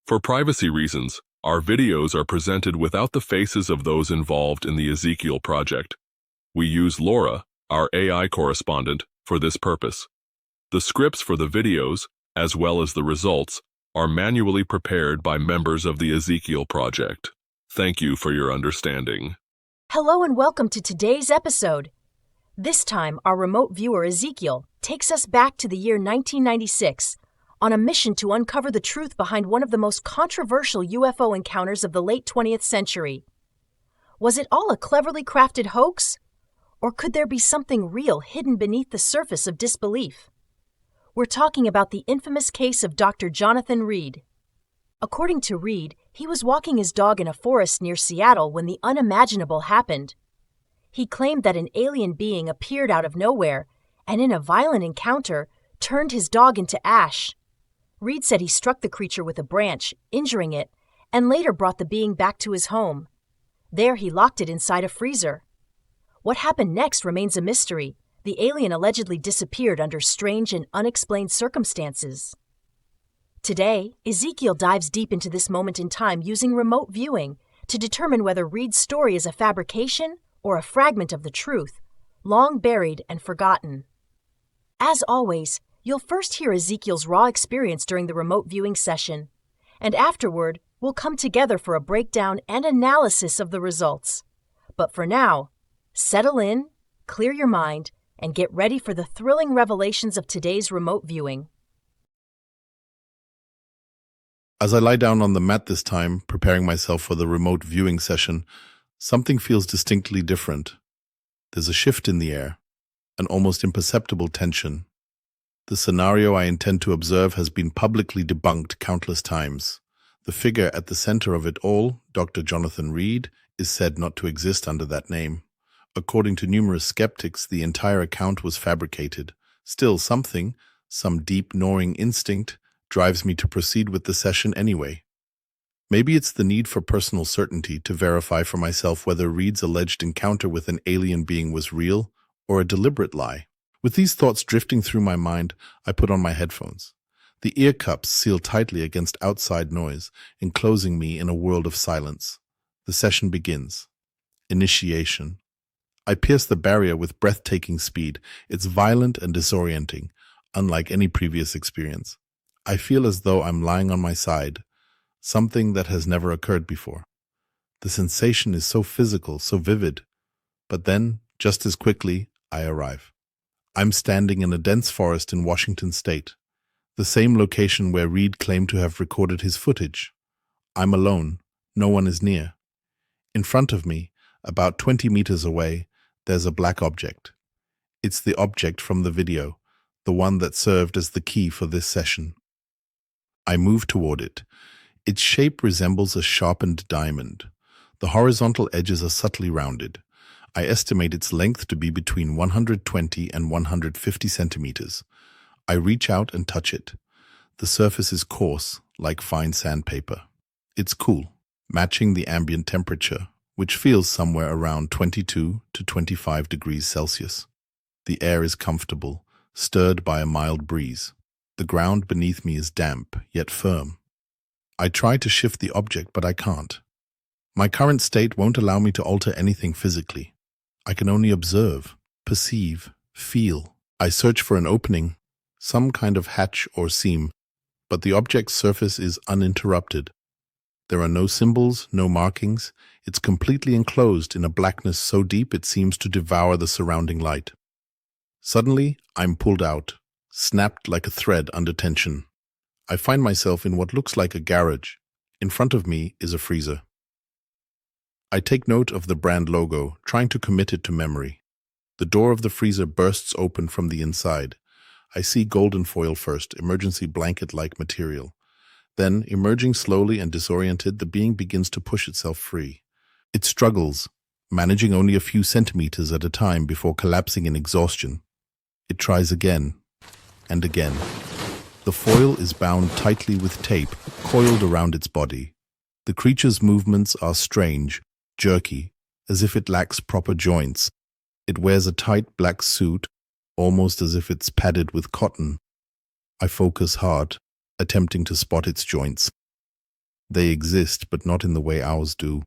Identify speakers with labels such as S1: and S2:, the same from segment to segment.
S1: For privacy reasons, our videos are presented without the faces of those involved in the Ezekiel Project. We use Laura, our AI correspondent, for this purpose. The scripts for the videos, as well as the results, are manually prepared by members of the Ezekiel Project. Thank you for your understanding.
S2: Hello and welcome to today's episode. This time, our remote viewer Ezekiel takes us back to the year 1996 on a mission to uncover the truth behind one of the most controversial UFO encounters of the late 20th century. Was it all a cleverly crafted hoax? Or could there be something real hidden beneath the surface of disbelief? We're talking about the infamous case of Dr. Jonanthan Reed. According to Reed, he was walking his dog in a forest near Seattle when the unimaginable happened. He claimed that an alien being appeared out of nowhere and in a violent encounter turned his dog into ash. Reed said he struck the creature with a branch, injuring it, and later brought the being back to his home. There he locked it inside a freezer. What happened next remains a mystery. The alien allegedly disappeared under strange and unexplained circumstances. Today, Ezekiel dives deep into this moment in time using remote viewing to determine whether Reed's story is a fabrication or a fragment of the truth, long buried and forgotten. As always, you'll first hear Ezekiel's raw experience during the remote viewing session, and afterward, we'll come together for a breakdown and analysis of the results. But for now, settle in, clear your mind, and get ready for the thrilling revelations of today's remote viewing.
S3: As I lie down on the mat this time, preparing myself for the remote viewing session, something feels distinctly different. There's a shift in the air, an almost imperceptible tension. The scenario I intend to observe has been publicly debunked countless times. The figure at the center of it all, Dr. Jonanthan Reed, is said not to exist under that name. According to numerous skeptics, the entire account was fabricated. Still, some deep gnawing instinct, drives me to proceed with the session anyway. Maybe it's the need for personal certainty to verify for myself whether Reed's alleged encounter with an alien being was real or a deliberate lie. With these thoughts drifting through my mind, I put on my headphones. The ear cups seal tightly against outside noise, enclosing me in a world of silence. The session begins. Initiation. I pierce the barrier with breathtaking speed. It's violent and disorienting, unlike any previous experience. I feel as though I'm lying on my side, something that has never occurred before. The sensation is so physical, so vivid. But then, just as quickly, I arrive. I'm standing in a dense forest in Washington state, the same location where Reed claimed to have recorded his footage. I'm alone. No one is near. In front of me, about 20 meters away, there's a black object. It's the object from the video, the one that served as the key for this session. I move toward it. Its shape resembles a sharpened diamond. The horizontal edges are subtly rounded. I estimate its length to be between 120 and 150 centimeters. I reach out and touch it. The surface is coarse, like fine sandpaper. It's cool, matching the ambient temperature, which feels somewhere around 22 to 25 degrees Celsius. The air is comfortable, stirred by a mild breeze. The ground beneath me is damp, yet firm. I try to shift the object, but I can't. My current state won't allow me to alter anything physically. I can only observe, perceive, feel. I search for an opening, some kind of hatch or seam, but the object's surface is uninterrupted. There are no symbols, no markings. It's completely enclosed in a blackness so deep it seems to devour the surrounding light. Suddenly, I'm pulled out, snapped like a thread under tension. I find myself in what looks like a garage. In front of me is a freezer. I take note of the brand logo, trying to commit it to memory. The door of the freezer bursts open from the inside. I see golden foil first, emergency blanket-like material. Then, emerging slowly and disoriented, the being begins to push itself free. It struggles, managing only a few centimeters at a time before collapsing in exhaustion. It tries again and again. The foil is bound tightly with tape, coiled around its body. The creature's movements are strange, jerky, as if it lacks proper joints. It wears a tight black suit, almost as if it's padded with cotton. I focus hard, attempting to spot its joints. They exist, but not in the way ours do.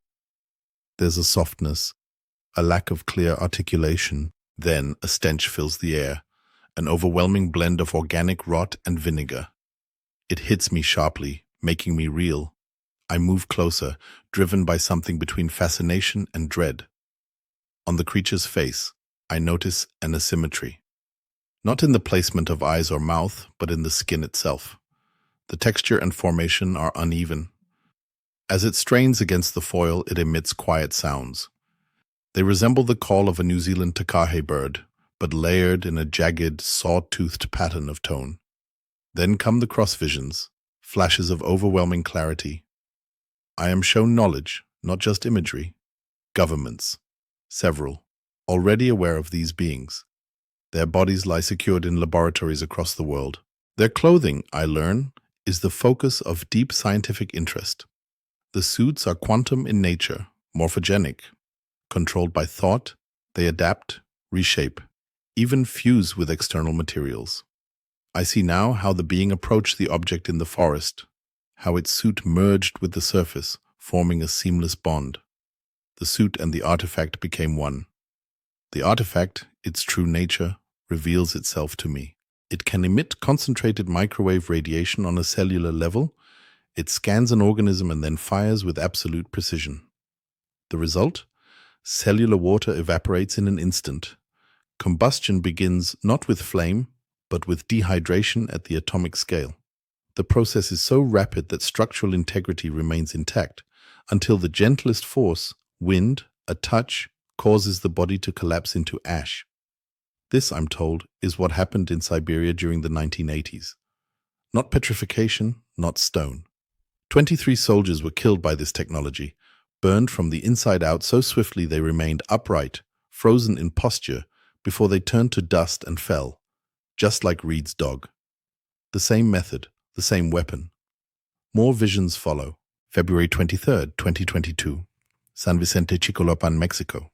S3: There's a softness, a lack of clear articulation. Then a stench fills the air, an overwhelming blend of organic rot and vinegar. It hits me sharply, making me reel. I move closer, driven by something between fascination and dread. On the creature's face, I notice an asymmetry. Not in the placement of eyes or mouth, but in the skin itself. The texture and formation are uneven. As it strains against the foil, it emits quiet sounds. They resemble the call of a New Zealand takahe bird, but layered in a jagged, saw-toothed pattern of tone. Then come the cross visions, flashes of overwhelming clarity. I am shown knowledge, not just imagery. Governments, several, already aware of these beings. Their bodies lie secured in laboratories across the world. Their clothing, I learn, is the focus of deep scientific interest. The suits are quantum in nature, morphogenic. Controlled by thought, they adapt, reshape, even fuse with external materials. I see now how the being approached the object in the forest, how its suit merged with the surface, forming a seamless bond. The suit and the artifact became one. The artifact, its true nature, reveals itself to me. It can emit concentrated microwave radiation on a cellular level. It scans an organism and then fires with absolute precision. The result? Cellular water evaporates in an instant. Combustion begins not with flame, but with dehydration at the atomic scale. The process is so rapid that structural integrity remains intact, until the gentlest force, wind, a touch, causes the body to collapse into ash. This, I'm told, is what happened in Siberia during the 1980s. Not petrification, not stone. 23 soldiers were killed by this technology, burned from the inside out so swiftly they remained upright, frozen in posture, before they turned to dust and fell, just like Reed's dog. The same method, the same weapon. More visions follow. February 23, 2022. San Vicente Chicolopan, Mexico.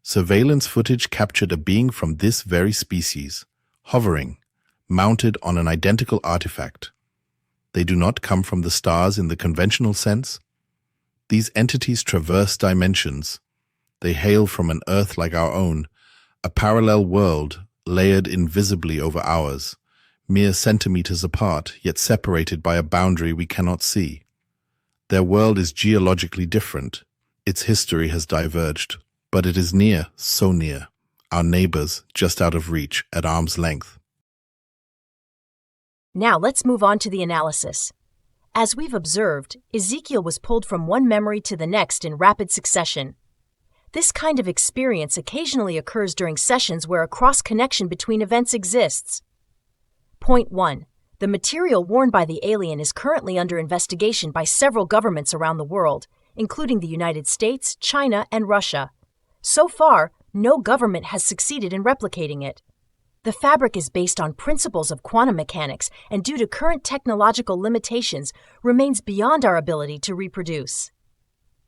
S3: Surveillance footage captured a being from this very species, hovering, mounted on an identical artifact. They do not come from the stars in the conventional sense. These entities traverse dimensions. They hail from an Earth like our own, a parallel world layered invisibly over ours, mere centimeters apart, yet separated by a boundary we cannot see. Their world is geologically different. Its history has diverged, but it is near, so near, our neighbors just out of reach, at arm's length.
S2: Now let's move on to the analysis. As we've observed, Ezekiel was pulled from one memory to the next in rapid succession. This kind of experience occasionally occurs during sessions where a cross-connection between events exists. Point 1. The material worn by the alien is currently under investigation by several governments around the world, including the United States, China, and Russia. So far, no government has succeeded in replicating it. The fabric is based on principles of quantum mechanics and due to current technological limitations, remains beyond our ability to reproduce.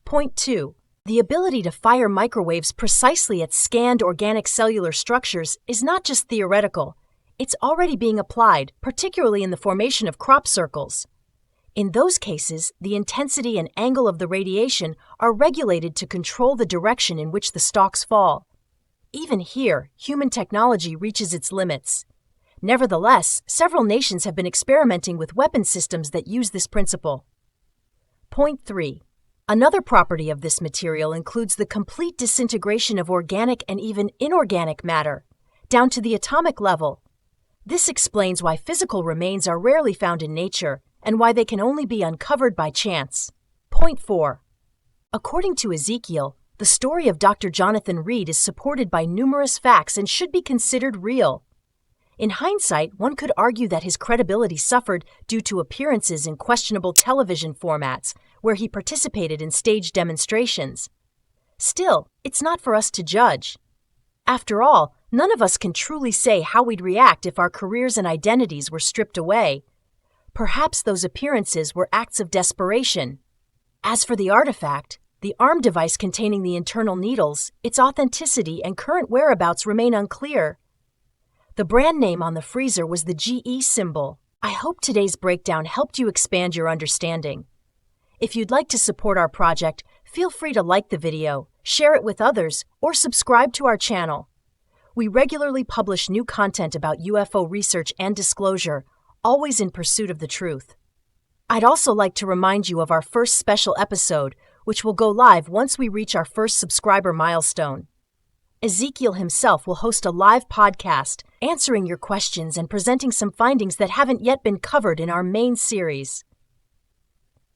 S2: Point 2. The ability to fire microwaves precisely at scanned organic cellular structures is not just theoretical. It's already being applied, particularly in the formation of crop circles. In those cases, the intensity and angle of the radiation are regulated to control the direction in which the stalks fall. Even here, human technology reaches its limits. Nevertheless, several nations have been experimenting with weapon systems that use this principle. Point 3. Another property of this material includes the complete disintegration of organic and even inorganic matter, down to the atomic level. This explains why physical remains are rarely found in nature and why they can only be uncovered by chance. Point 4. According to Ezekiel, the story of Dr. Jonanthan Reed is supported by numerous facts and should be considered real. In hindsight, one could argue that his credibility suffered due to appearances in questionable television formats, where he participated in staged demonstrations. Still, it's not for us to judge. After all, none of us can truly say how we'd react if our careers and identities were stripped away. Perhaps those appearances were acts of desperation. As for the artifact, the arm device containing the internal needles, its authenticity and current whereabouts remain unclear. The brand name on the freezer was the GE symbol. I hope today's breakdown helped you expand your understanding. If you'd like to support our project, feel free to like the video, share it with others, or subscribe to our channel. We regularly publish new content about UFO research and disclosure, always in pursuit of the truth. I'd also like to remind you of our first special episode, which will go live once we reach our first subscriber milestone. Ezekiel himself will host a live podcast, answering your questions and presenting some findings that haven't yet been covered in our main series.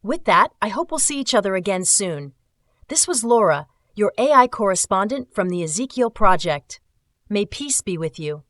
S2: With that, I hope we'll see each other again soon. This was Laura, your AI correspondent from the Ezekiel Project. May peace be with you.